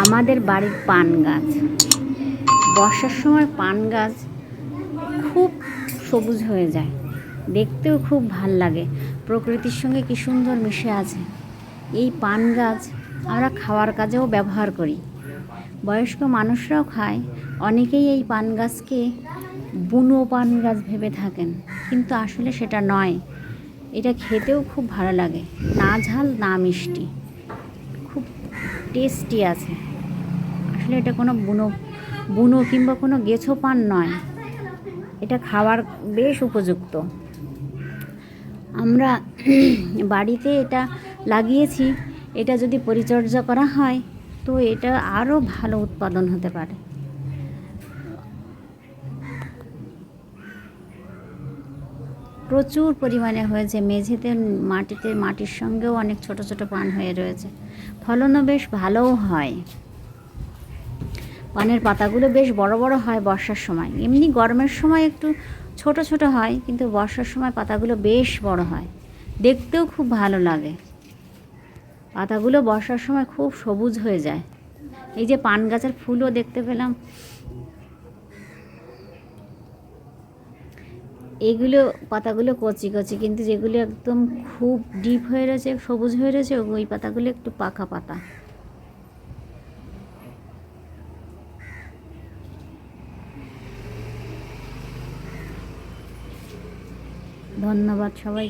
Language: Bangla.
আমাদের বাড়ির পান গাছ, বর্ষার সময় পান গাছ খুব সবুজ হয়ে যায়, দেখতেও খুব ভাল লাগে, প্রকৃতির সঙ্গে কী সুন্দর মিশে আছে। এই পান গাছ আমরা খাওয়ার কাজেও ব্যবহার করি, বয়স্ক মানুষরাও খায়। অনেকেই এই পান গাছকে বুনো পান গাছ ভেবে থাকেন, কিন্তু আসলে সেটা নয়। এটা খেতেও খুব ভালো লাগে, না ঝাল না মিষ্টি, খুব টেস্টি আছে। আসলে এটা কোনো বুনো বুনো কিংবা কোনো গেছো পান নয়, এটা খাওয়ার বেশ উপযুক্ত। আমরা বাড়িতে এটা লাগিয়েছি, এটা যদি পরিচর্যা করা হয় তো এটা আরও ভালো উৎপাদন হতে পারে। প্রচুর পরিমাণে হয়েছে, মেঝেতে মাটির সঙ্গেও অনেক ছোট ছোট পান হয়ে রয়েছে, ফলনও বেশ ভালোও হয়। পানের পাতাগুলো বেশ বড় বড় হয় বর্ষার সময়, এমনি গরমের সময় একটু ছোট ছোট হয়, কিন্তু বর্ষার সময় পাতাগুলো বেশ বড় হয়, দেখতেও খুব ভালো লাগে। পাতাগুলো বর্ষার সময় খুব সবুজ হয়ে যায়। এই যে পান গাছের ফুলও দেখতে পেলাম, এইগুলো পাতাগুলো কচি কচি, কিন্তু যেগুলো একদম খুব ডিপ হয়ে রয়েছে, সবুজ হয়ে রয়েছে, ওই পাতাগুলো একটু পাকা পাতা। ধন্যবাদ সবাই।